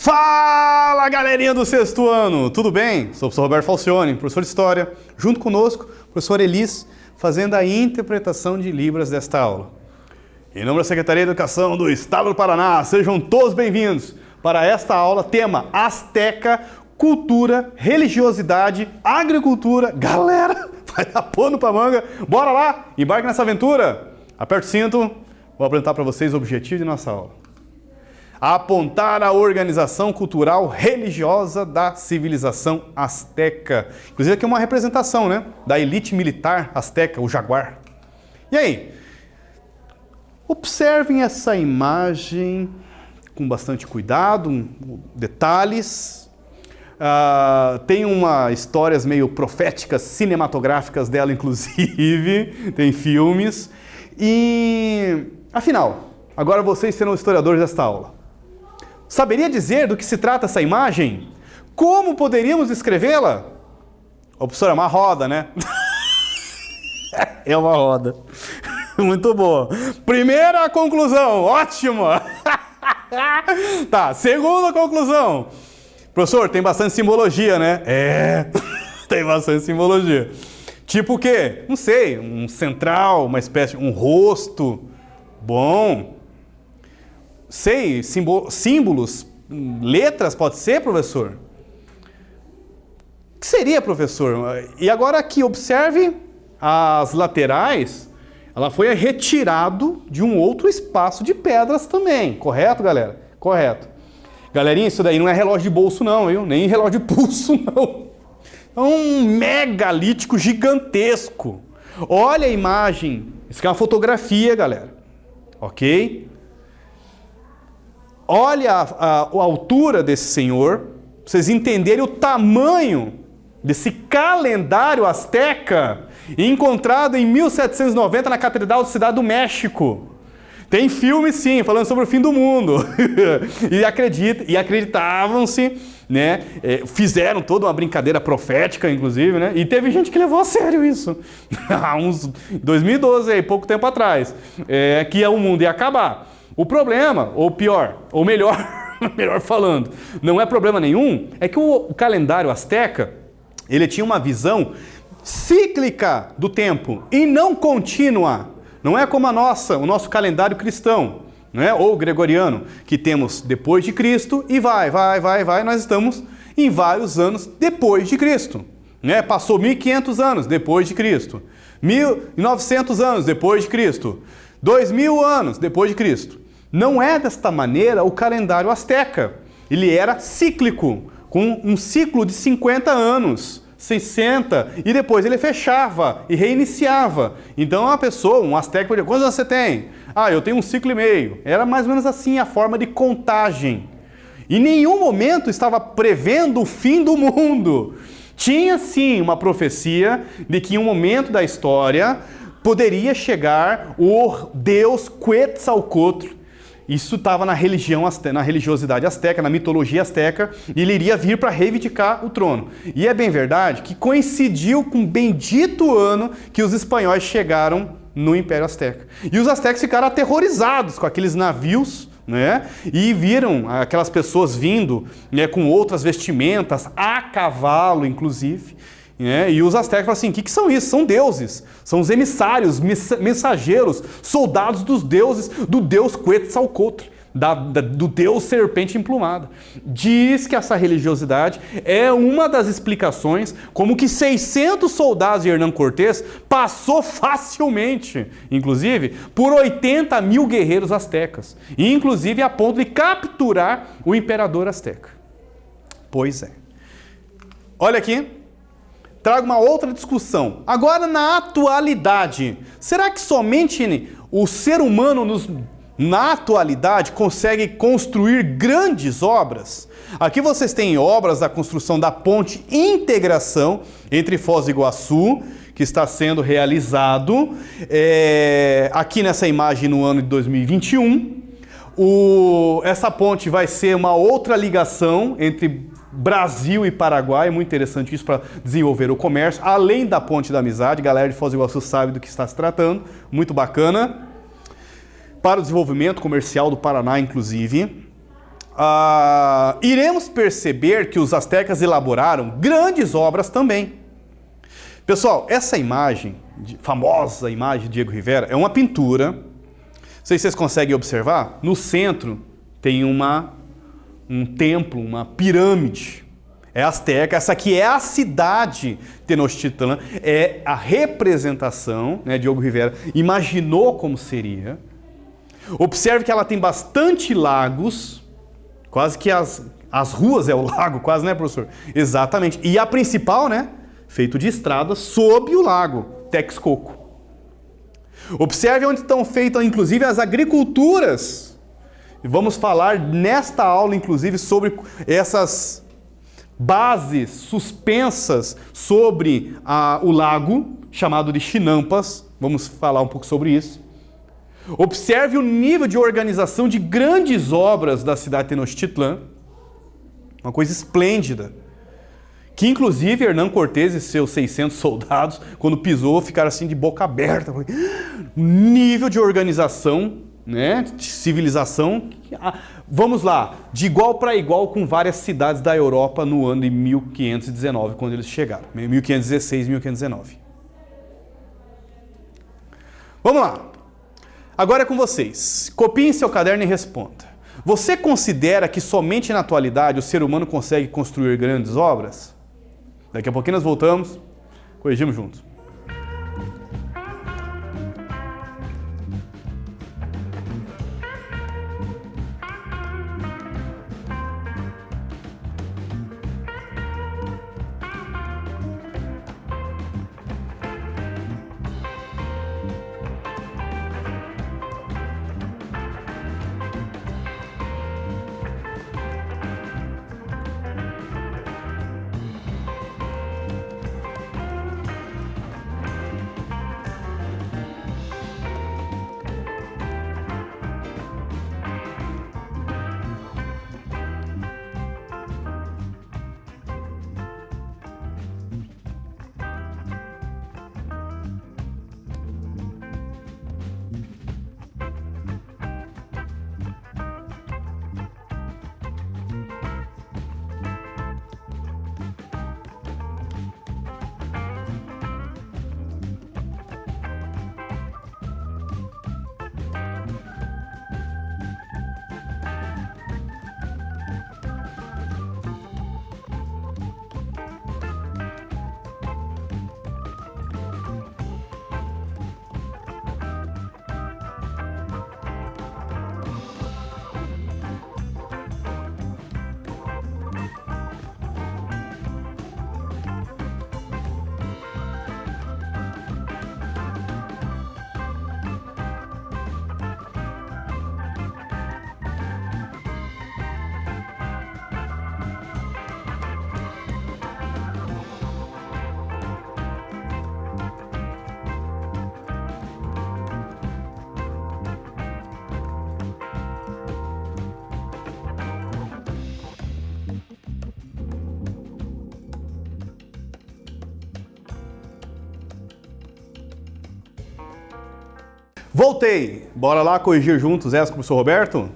Fala, galerinha do sexto ano, tudo bem? Sou o professor Roberto Falcione, professor de História, junto conosco, professor Elis, fazendo a interpretação de Libras desta aula. Em nome da Secretaria de Educação do Estado do Paraná, sejam todos bem-vindos para esta aula, tema Azteca, Cultura, Religiosidade, Agricultura. Galera, vai dar pano pra manga, bora lá, embarque nessa aventura. Aperte o cinto, vou apresentar para vocês o objetivo de nossa aula. Apontar a organização cultural religiosa da civilização azteca. Inclusive aqui é uma representação, né, da elite militar azteca, o jaguar. E aí? Observem essa imagem com bastante cuidado, detalhes. Tem histórias meio proféticas, cinematográficas dela, inclusive. Tem filmes. E, afinal, agora vocês serão historiadores desta aula. Saberia dizer do que se trata essa imagem? Como poderíamos descrevê-la? Ô, professor, é uma roda, né? É uma roda. Muito boa. Primeira conclusão, ótimo! Tá, segunda conclusão. Professor, tem bastante simbologia, né? Tem bastante simbologia. Tipo o quê? Não sei, um central, uma espécie, um rosto. Bom. Sei, símbolos, letras, pode ser, professor? O que seria, professor? E agora aqui, observe as laterais, ela foi retirado de um outro espaço de pedras também, correto, galera? Correto. Galerinha, isso daí não é relógio de bolso não, viu? Nem relógio de pulso não. É um megalítico gigantesco. Olha a imagem, isso aqui é uma fotografia, galera, ok? Olha a altura desse senhor, pra vocês entenderem o tamanho desse calendário azteca, encontrado em 1790 na Catedral da Cidade do México. Tem filme sim, falando sobre o fim do mundo. E acreditavam-se, né? Fizeram toda uma brincadeira profética, inclusive, né? E teve gente que levou a sério isso. Há uns 2012, aí, pouco tempo atrás, que o mundo ia acabar. O problema, ou pior, ou melhor, melhor falando, não é problema nenhum, é que o calendário azteca, ele tinha uma visão cíclica do tempo e não contínua. Não é como o nosso calendário cristão, né? Ou gregoriano, que temos depois de Cristo e vai, nós estamos em vários anos depois de Cristo. Né? Passou 1500 anos depois de Cristo, 1900 anos depois de Cristo, 2000 anos depois de Cristo. Não é desta maneira o calendário azteca. Ele era cíclico, com um ciclo de 50 anos, 60, e depois ele fechava e reiniciava. Então uma pessoa, um azteca, podia, quantos anos você tem? Eu tenho um ciclo e meio. Era mais ou menos assim a forma de contagem. Em nenhum momento estava prevendo o fim do mundo. Tinha sim uma profecia de que em um momento da história poderia chegar o deus Quetzalcóatl. Isso estava na religiosidade azteca, na mitologia azteca, e ele iria vir para reivindicar o trono. E é bem verdade que coincidiu com o bendito ano que os espanhóis chegaram no Império Azteca. E os aztecas ficaram aterrorizados com aqueles navios, né? E viram aquelas pessoas vindo, né, com outras vestimentas, a cavalo, inclusive. E os aztecas falam assim, o que são isso? São deuses, são os emissários, mensageiros, soldados dos deuses, do deus Quetzalcóatl, do deus serpente emplumada. Diz que essa religiosidade é uma das explicações como que 600 soldados de Hernán Cortés passou facilmente, inclusive, por 80 mil guerreiros aztecas, e inclusive a ponto de capturar o imperador azteca. Pois é. Olha aqui. Trago uma outra discussão. Agora, na atualidade, será que somente o ser humano, na atualidade, consegue construir grandes obras? Aqui vocês têm obras da construção da ponte Integração entre Foz do Iguaçu, que está sendo realizado aqui nessa imagem no ano de 2021. Essa ponte vai ser uma outra ligação entre Brasil e Paraguai, é muito interessante isso para desenvolver o comércio, além da Ponte da Amizade, galera de Foz do Iguaçu sabe do que está se tratando, muito bacana, para o desenvolvimento comercial do Paraná, inclusive. iremos perceber que os astecas elaboraram grandes obras também. Pessoal, essa imagem, famosa imagem de Diego Rivera, é uma pintura. Não sei se vocês conseguem observar. No centro tem um templo, uma pirâmide. É asteca. Essa aqui é a cidade Tenochtitlan. É a representação, né? Diego Rivera imaginou como seria. Observe que ela tem bastante lagos. Quase que as ruas é o lago, quase, né, professor? Exatamente. E a principal, né? Feito de estrada sob o lago, Texcoco. Observe onde estão feitas, inclusive, as agriculturas. E vamos falar nesta aula, inclusive, sobre essas bases suspensas sobre o lago, chamado de Chinampas. Vamos falar um pouco sobre isso. Observe o nível de organização de grandes obras da cidade de Tenochtitlan. Uma coisa esplêndida. Que, inclusive, Hernán Cortés e seus 600 soldados, quando pisou, ficaram assim de boca aberta. Nível de organização, né, de civilização. Vamos lá, de igual para igual com várias cidades da Europa no ano de 1519, quando eles chegaram. 1516, 1519. Vamos lá. Agora é com vocês. Copiem seu caderno e responda. Você considera que somente na atualidade o ser humano consegue construir grandes obras? Daqui a pouquinho nós voltamos, corrigimos juntos. Voltei. Bora lá corrigir juntos essa com o professor Roberto?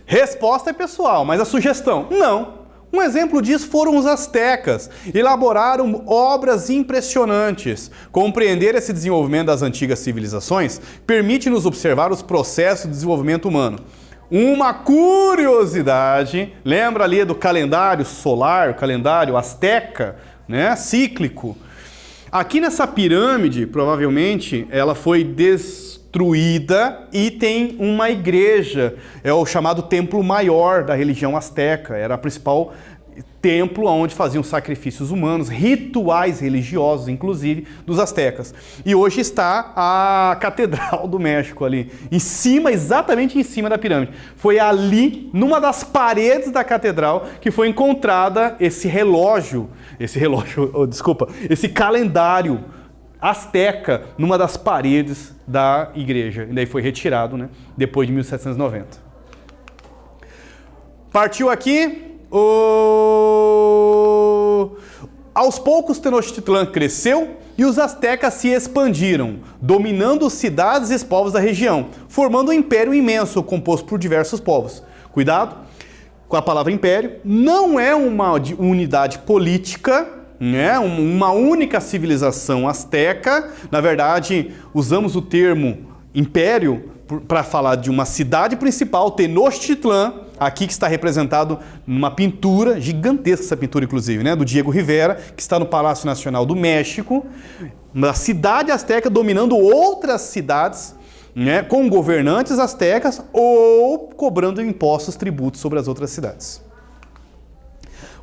Resposta é pessoal, mas a sugestão? Não. Um exemplo disso foram os astecas. Elaboraram obras impressionantes. Compreender esse desenvolvimento das antigas civilizações permite-nos observar os processos de desenvolvimento humano. Uma curiosidade, lembra ali do calendário solar, o calendário asteca, né, cíclico? Aqui nessa pirâmide, provavelmente, ela foi destruída e tem uma igreja, é o chamado templo maior da religião asteca, era o principal templo onde faziam sacrifícios humanos, rituais religiosos, inclusive, dos astecas. E hoje está a Catedral do México ali, em cima, exatamente em cima da pirâmide. Foi ali, numa das paredes da catedral, que foi encontrada esse calendário asteca numa das paredes da igreja. E daí foi retirado, né, depois de 1790. Partiu aqui. Aos poucos, Tenochtitlan cresceu e os astecas se expandiram, dominando cidades e povos da região, formando um império imenso composto por diversos povos. Cuidado! com a palavra império, não é uma unidade política, né? Uma única civilização asteca. Na verdade, usamos o termo império para falar de uma cidade principal, Tenochtitlan, aqui que está representado numa pintura, gigantesca essa pintura inclusive, né? Do Diego Rivera, que está no Palácio Nacional do México, uma cidade asteca dominando outras cidades, né, com governantes astecas ou cobrando impostos, tributos sobre as outras cidades.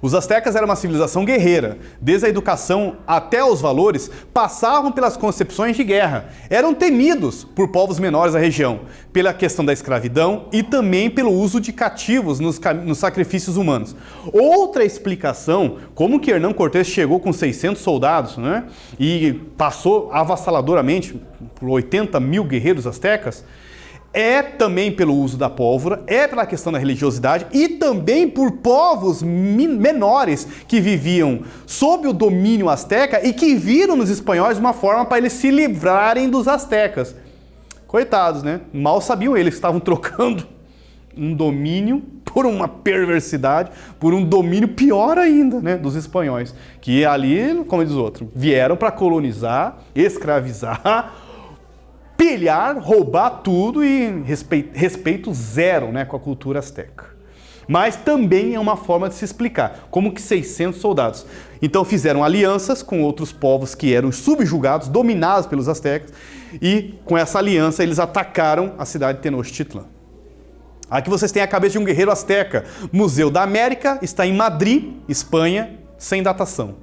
Os astecas eram uma civilização guerreira. Desde a educação até os valores, passavam pelas concepções de guerra. Eram temidos por povos menores da região, pela questão da escravidão e também pelo uso de cativos nos sacrifícios humanos. Outra explicação, como que Hernán Cortés chegou com 600 soldados, né, e passou avassaladoramente por 80 mil guerreiros astecas, é também pelo uso da pólvora, é pela questão da religiosidade e também por povos menores que viviam sob o domínio asteca e que viram nos espanhóis uma forma para eles se livrarem dos astecas. Coitados, né? Mal sabiam eles que estavam trocando um domínio por uma perversidade, por um domínio pior ainda, né, dos espanhóis, que ali, como diz o outro, vieram para colonizar, escravizar, pilhar, roubar tudo e respeito zero, né, com a cultura asteca. Mas também é uma forma de se explicar, como que 600 soldados. Então fizeram alianças com outros povos que eram subjugados, dominados pelos astecas, e com essa aliança eles atacaram a cidade de Tenochtitlan. Aqui vocês têm a cabeça de um guerreiro asteca. Museu da América, está em Madrid, Espanha, sem datação.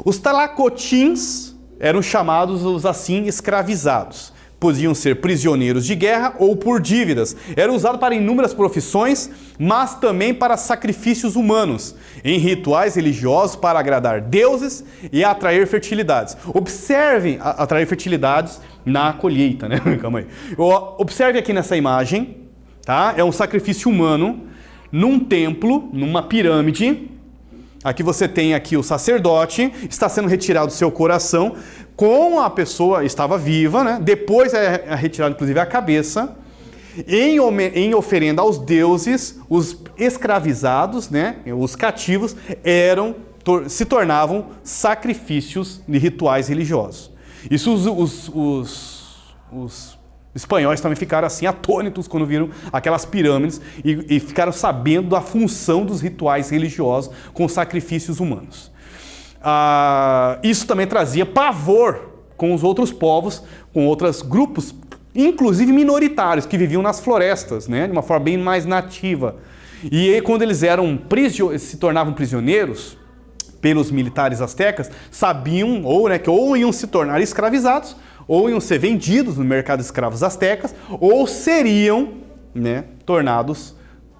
Os talacotins eram chamados os assim escravizados. Podiam ser prisioneiros de guerra ou por dívidas. Era usado para inúmeras profissões, mas também para sacrifícios humanos, em rituais religiosos para agradar deuses e atrair fertilidades. Observem atrair fertilidades na colheita, né? Calma aí. Observe aqui nessa imagem, tá? É um sacrifício humano num templo, numa pirâmide. Aqui você tem aqui o sacerdote, está sendo retirado do seu coração, com a pessoa, estava viva, né? Depois é retirado inclusive a cabeça, em oferenda aos deuses, os escravizados, né? Os cativos, se tornavam sacrifícios de rituais religiosos. Isso os espanhóis também ficaram assim atônitos quando viram aquelas pirâmides e ficaram sabendo da função dos rituais religiosos com sacrifícios humanos. Isso também trazia pavor com os outros povos, com outros grupos, inclusive minoritários, que viviam nas florestas, né, de uma forma bem mais nativa. E aí, quando eles se tornavam prisioneiros pelos militares astecas, sabiam que ou iam se tornar escravizados, ou iam ser vendidos no mercado de escravos astecas, ou seriam, né, tornados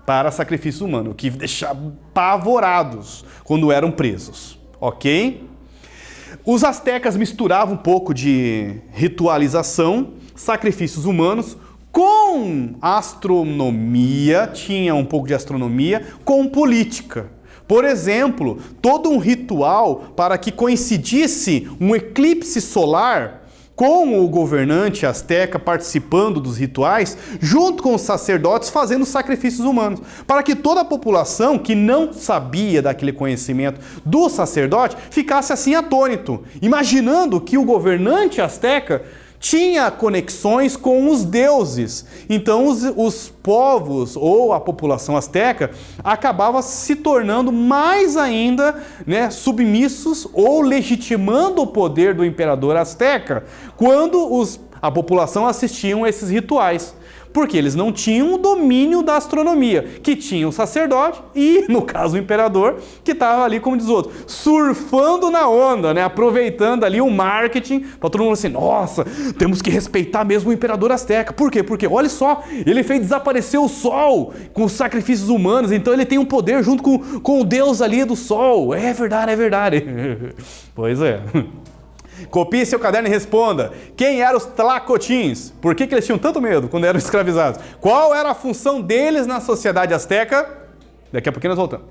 para sacrifício humano, o que deixava apavorados quando eram presos, ok? Os astecas misturavam um pouco de ritualização, sacrifícios humanos, com astronomia, tinha um pouco de astronomia, com política. Por exemplo, todo um ritual para que coincidisse um eclipse solar com o governante asteca participando dos rituais, junto com os sacerdotes fazendo sacrifícios humanos, para que toda a população que não sabia daquele conhecimento do sacerdote ficasse assim atônito, imaginando que o governante asteca tinha conexões com os deuses. Então os povos ou a população asteca acabava se tornando mais ainda, né, submissos ou legitimando o poder do imperador asteca quando a população assistiam a esses rituais. Porque eles não tinham o domínio da astronomia, que tinha o sacerdote e, no caso, o imperador, que estava ali, como diz o outro, surfando na onda, né? Aproveitando ali o marketing, para todo mundo assim, nossa, temos que respeitar mesmo o imperador asteca. Por quê? Porque, olha só, ele fez desaparecer o sol com os sacrifícios humanos, então ele tem um poder junto com o deus ali do sol. É verdade, é verdade. Pois é. Copie seu caderno e responda. Quem eram os tlacotins? Por que eles tinham tanto medo quando eram escravizados? Qual era a função deles na sociedade asteca? Daqui a pouquinho nós voltamos.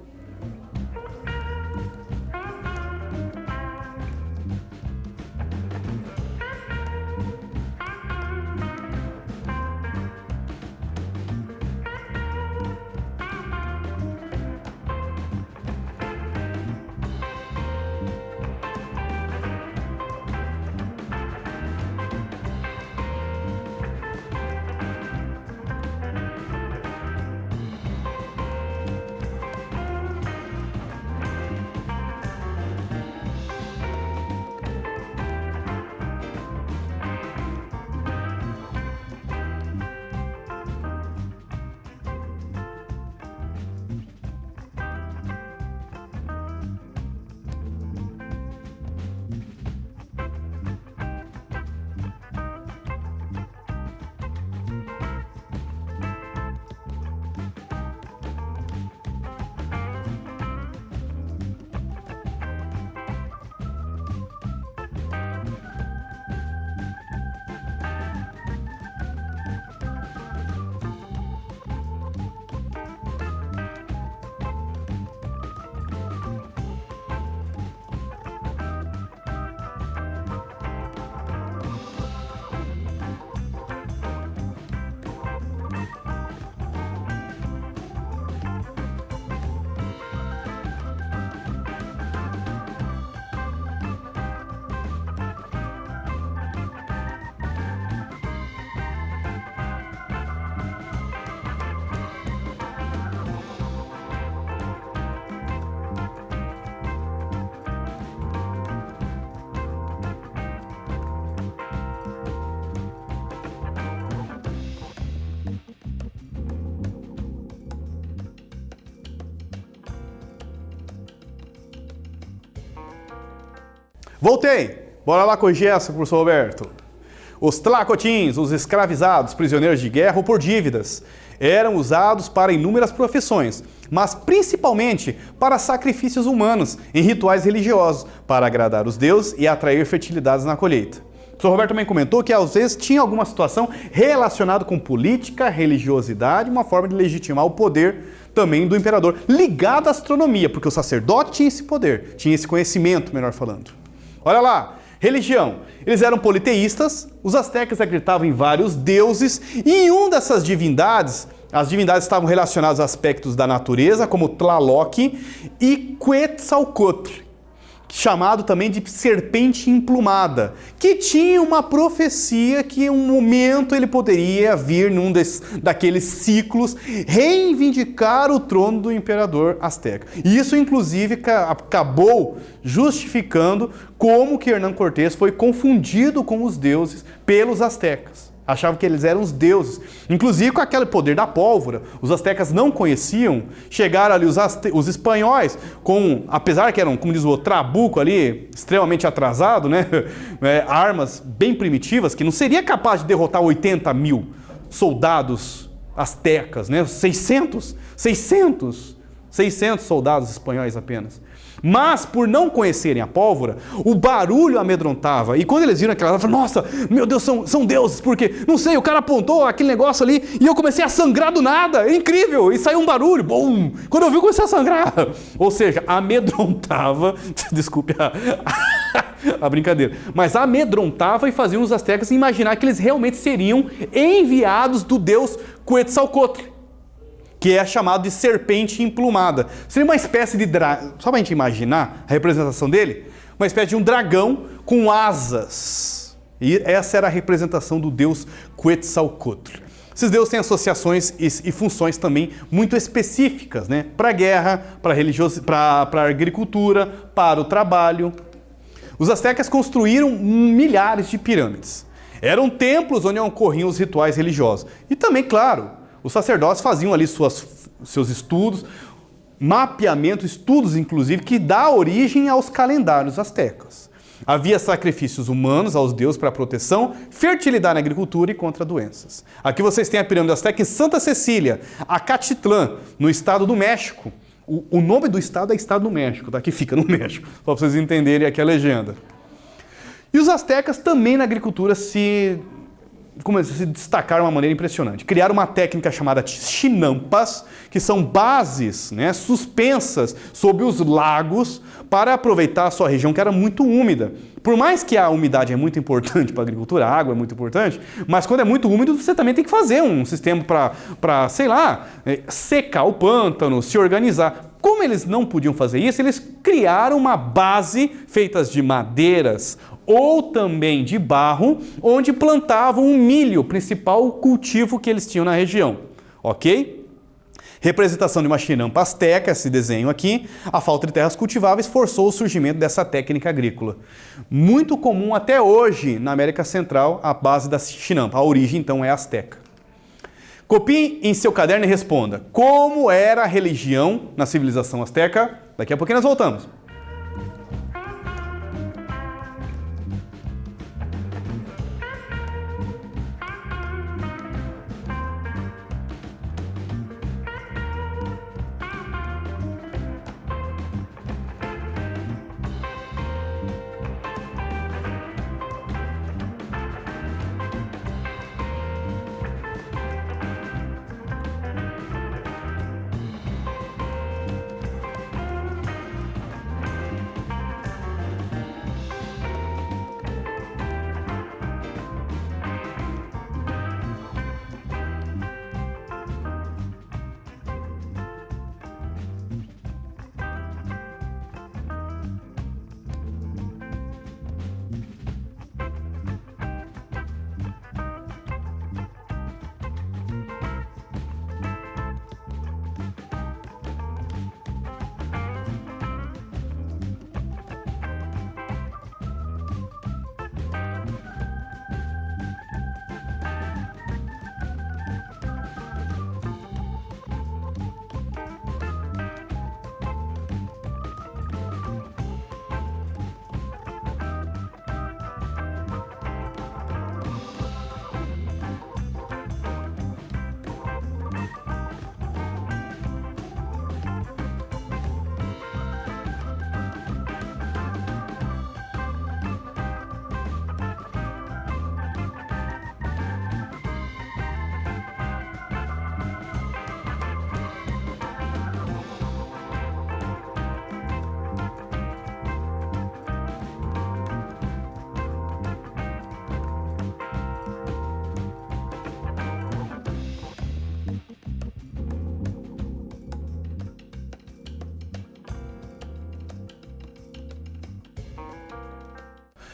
Voltei. Bora lá corrigir essa, professor Roberto. Os tlacotins, os escravizados, prisioneiros de guerra ou por dívidas, eram usados para inúmeras profissões, mas principalmente para sacrifícios humanos em rituais religiosos, para agradar os deuses e atrair fertilidades na colheita. O professor Roberto também comentou que às vezes tinha alguma situação relacionada com política, religiosidade, uma forma de legitimar o poder também do imperador, ligado à astronomia, porque o sacerdote tinha esse poder, tinha esse conhecimento, melhor falando. Olha lá, religião. Eles eram politeístas, os astecas acreditavam em vários deuses, e em uma dessas divindades, as divindades estavam relacionadas a aspectos da natureza, como Tlaloc e Quetzalcoatl, chamado também de serpente emplumada, que tinha uma profecia que em um momento ele poderia vir num daqueles ciclos reivindicar o trono do imperador asteca. E isso inclusive acabou justificando como que Hernán Cortés foi confundido com os deuses pelos astecas. Achavam que eles eram os deuses. Inclusive com aquele poder da pólvora, os astecas não conheciam. Chegaram ali os espanhóis, apesar que eram, como diz o trabuco ali, extremamente atrasado, né? Armas bem primitivas, que não seria capaz de derrotar 80 mil soldados astecas, né? 600 soldados espanhóis apenas. Mas, por não conhecerem a pólvora, o barulho amedrontava. E quando eles viram aquela, falaram, nossa, meu Deus, são deuses, porque, não sei, o cara apontou aquele negócio ali e eu comecei a sangrar do nada. É incrível! E saiu um barulho, bum! Quando eu vi, eu comecei a sangrar. Ou seja, amedrontava, desculpe a brincadeira, mas amedrontava e fazia os astecas imaginar que eles realmente seriam enviados do deus Quetzalcoatl, que é chamado de serpente emplumada. Seria uma espécie de dragão, só para a gente imaginar a representação dele, uma espécie de um dragão com asas. E essa era a representação do deus Quetzalcoatl. Esses deuses têm associações e funções também muito específicas, né? Para a guerra, para a agricultura, para o trabalho. Os astecas construíram milhares de pirâmides. Eram templos onde ocorriam os rituais religiosos. E também, claro, os sacerdotes faziam ali seus estudos, mapeamento, estudos inclusive, que dá origem aos calendários astecas. Havia sacrifícios humanos aos deuses para proteção, fertilidade na agricultura e contra doenças. Aqui vocês têm a pirâmide asteca em Santa Cecília, Acatitlán, no estado do México. O nome do estado é Estado do México, tá? Que fica no México, só para vocês entenderem aqui a legenda. E os astecas também na agricultura se destacaram de uma maneira impressionante. Criaram uma técnica chamada chinampas, que são bases, né, suspensas sobre os lagos para aproveitar a sua região que era muito úmida. Por mais que a umidade é muito importante para a agricultura, a água é muito importante, mas quando é muito úmido você também tem que fazer um sistema para, sei lá, secar o pântano, se organizar. Como eles não podiam fazer isso, eles criaram uma base feita de madeiras ou também de barro, onde plantavam o milho, principal cultivo que eles tinham na região. Ok? Representação de uma chinampa asteca, esse desenho aqui. A falta de terras cultiváveis forçou o surgimento dessa técnica agrícola. Muito comum até hoje na América Central, a base da chinampa. A origem, então, é asteca. Copie em seu caderno e responda: como era a religião na civilização asteca? Daqui a pouquinho nós voltamos.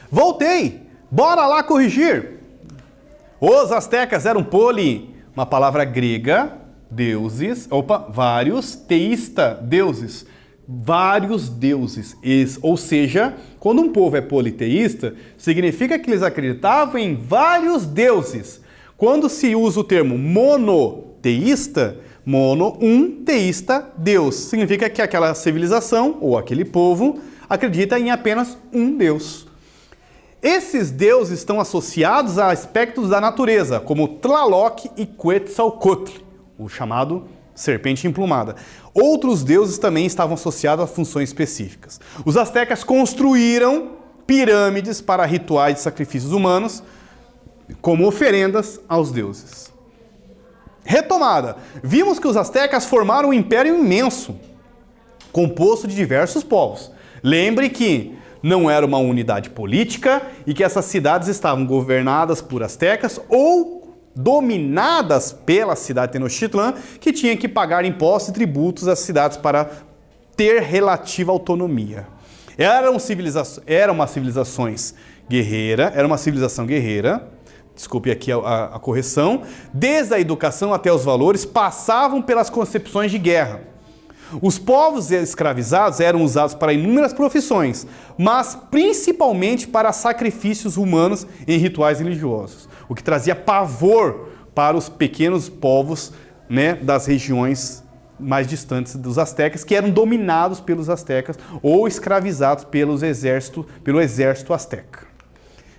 Voltei! Bora lá corrigir! Os astecas eram uma palavra grega, deuses, vários, teísta, deuses. Vários deuses. Ou seja, quando um povo é politeísta, significa que eles acreditavam em vários deuses. Quando se usa o termo monoteísta, teísta, Deus. Significa que aquela civilização ou aquele povo acredita em apenas um Deus. Esses deuses estão associados a aspectos da natureza, como Tlaloc e Quetzalcoatl, o chamado serpente emplumada. Outros deuses também estavam associados a funções específicas. Os astecas construíram pirâmides para rituais de sacrifícios humanos, como oferendas aos deuses. Retomada. Vimos que os astecas formaram um império imenso, composto de diversos povos. Lembre que não era uma unidade política e que essas cidades estavam governadas por astecas ou dominadas pela cidade Tenochtitlán, que tinha que pagar impostos e tributos às cidades para ter relativa autonomia. Era uma civilização guerreira, desculpe aqui a correção, desde a educação até os valores passavam pelas concepções de guerra. Os povos escravizados eram usados para inúmeras profissões, mas principalmente para sacrifícios humanos em rituais religiosos, o que trazia pavor para os pequenos povos, né, das regiões mais distantes dos astecas, que eram dominados pelos astecas ou escravizados pelo exército asteca.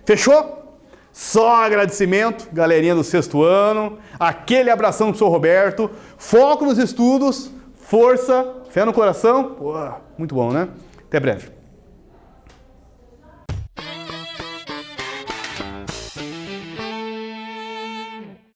Fechou? Só agradecimento, galerinha do 6º ano, aquele abração do Sr. Roberto, foco nos estudos, força, fé no coração, muito bom, né? Até breve.